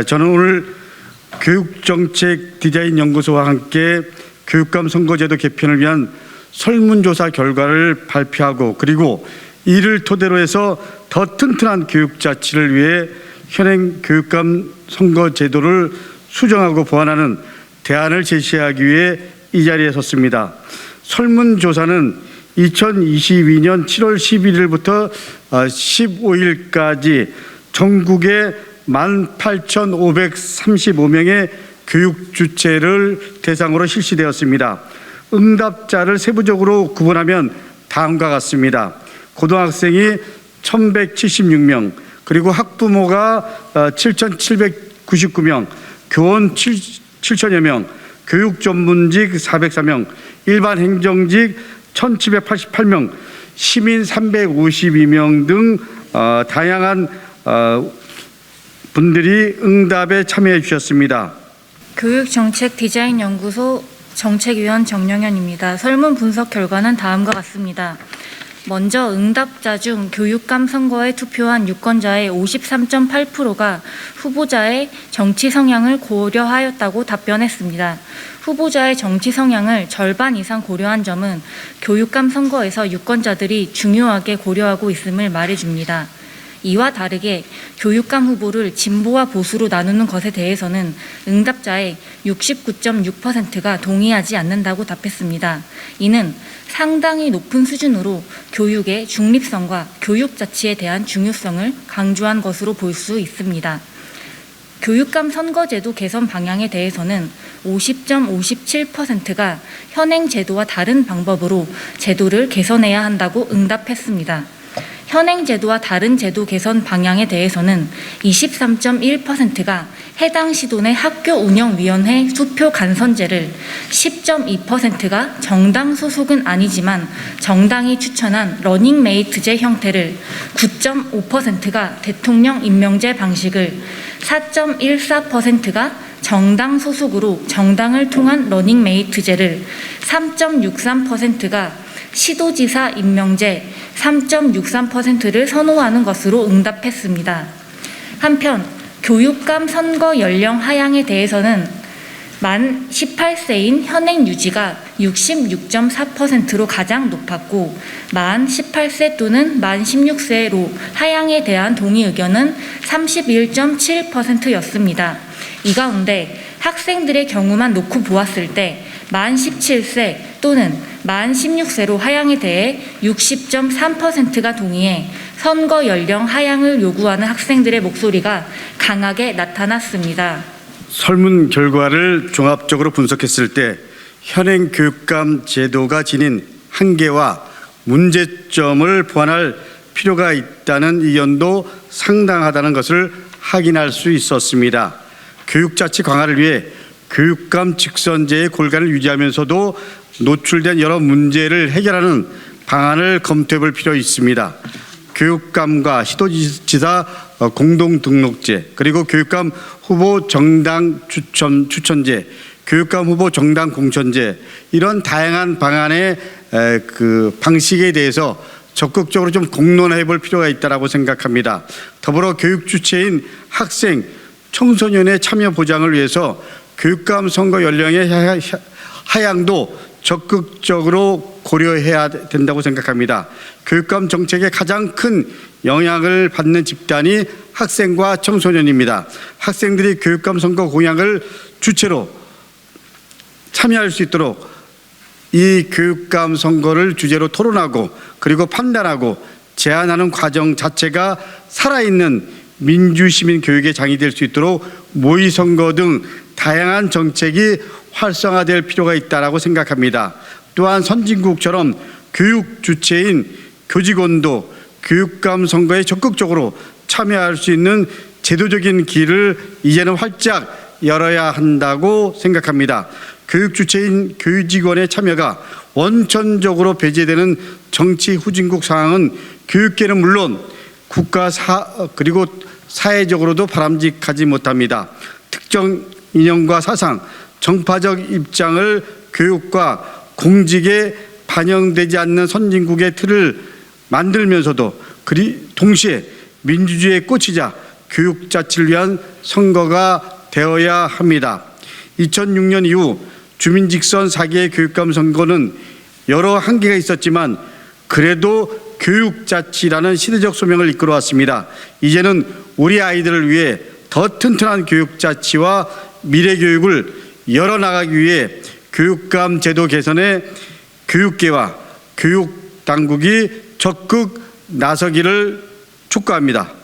저는 오늘 교육정책 디자인 연구소와 함께 교육감 선거제도 개편을 위한 설문조사 결과를 발표하고, 그리고 이를 토대로 해서 더 튼튼한 교육자치를 위해 현행 교육감 선거제도를 수정하고 보완하는 대안을 제시하기 위해 이 자리에 섰습니다. 설문조사는 2022년 7월 11일부터 15일까지 전국의 18,535명의 교육주체를 대상으로 실시되었습니다. 응답자를 세부적으로 구분하면 다음과 같습니다. 고등학생이 1,176명, 그리고 학부모가 7,799명, 교원 7천여 명, 교육전문직 404명, 일반 행정직 1,788명, 시민 352명 등 다양한 분들이 응답에 참여해 주셨습니다. 교육정책디자인연구소 정책위원 정영현입니다. 설문 분석 결과는 다음과 같습니다. 먼저 응답자 중 교육감 선거에 투표한 유권자의 53.8%가 후보자의 정치 성향을 고려하였다고 답변했습니다. 후보자의 정치 성향을 절반 이상 고려한 점은 교육감 선거에서 유권자들이 중요하게 고려하고 있음을 말해줍니다. 이와 다르게 교육감 후보를 진보와 보수로 나누는 것에 대해서는 응답자의 69.6%가 동의하지 않는다고 답했습니다. 이는 상당히 높은 수준으로 교육의 중립성과 교육 자치에 대한 중요성을 강조한 것으로 볼 수 있습니다. 교육감 선거제도 개선 방향에 대해서는 50.57%가 현행 제도와 다른 방법으로 제도를 개선해야 한다고 응답했습니다. 현행 제도와 다른 제도 개선 방향에 대해서는 23.1%가 해당 시도 내 학교운영위원회 수표 간선제를, 10.2%가 정당 소속은 아니지만 정당이 추천한 러닝메이트제 형태를, 9.5%가 대통령 임명제 방식을, 4.14%가 정당 소속으로 정당을 통한 러닝메이트제를, 3.63%가 시도지사 임명제, 3.63%를 선호하는 것으로 응답했습니다. 한편 교육감 선거 연령 하향에 대해서는 만 18세인 현행 유지가 66.4%로 가장 높았고, 만 18세 또는 만 16세로 하향에 대한 동의 의견은 31.7%였습니다. 이 가운데 학생들의 경우만 놓고 보았을 때 만 17세 또는 만 16세로 하향에 대해 60.3%가 동의해 선거 연령 하향을 요구하는 학생들의 목소리가 강하게 나타났습니다. 설문 결과를 종합적으로 분석했을 때 현행 교육감 제도가 지닌 한계와 문제점을 보완할 필요가 있다는 의견도 상당하다는 것을 확인할 수 있었습니다. 교육자치 강화를 위해 교육감 직선제의 골간을 유지하면서도 노출된 여러 문제를 해결하는 방안을 검토해 볼 필요가 있습니다. 교육감과 시도지사 공동등록제, 그리고 교육감 후보 정당 추천제, 교육감 후보 정당 공천제, 이런 다양한 방안의 방식에 대해서 적극적으로 좀 공론화해 볼 필요가 있다고 생각합니다. 더불어 교육 주체인 학생, 청소년의 참여 보장을 위해서 교육감 선거 연령의 하향도 적극적으로 고려해야 된다고 생각합니다. 교육감 정책의 가장 큰 영향을 받는 집단이 학생과 청소년입니다. 학생들이 교육감 선거 공약을 주체로 참여할 수 있도록 이 교육감 선거를 주제로 토론하고, 그리고 판단하고 제안하는 과정 자체가 살아있는 민주시민 교육의 장이 될 수 있도록 모의선거 등 다양한 정책이 활성화될 필요가 있다고 생각합니다. 또한 선진국처럼 교육 주체인 교직원도 교육감 선거에 적극적으로 참여할 수 있는 제도적인 길을 이제는 활짝 열어야 한다고 생각합니다. 교육 주체인 교직원의 참여가 원천적으로 배제되는 정치 후진국 상황은 교육계는 물론 국가 그리고 사회적으로도 바람직하지 못합니다. 특정 이념과 사상, 정파적 입장을 교육과 공직에 반영되지 않는 선진국의 틀을 만들면서도 동시에 민주주의에 꽂히자 교육자치를 위한 선거가 되어야 합니다. 2006년 이후 주민직선 4개 교육감 선거는 여러 한계가 있었지만 그래도 교육자치라는 시대적 소명을 이끌어왔습니다. 이제는 우리 아이들을 위해 더 튼튼한 교육자치와 미래교육을 열어나가기 위해 교육감 제도 개선에 교육계와 교육당국이 적극 나서기를 촉구합니다.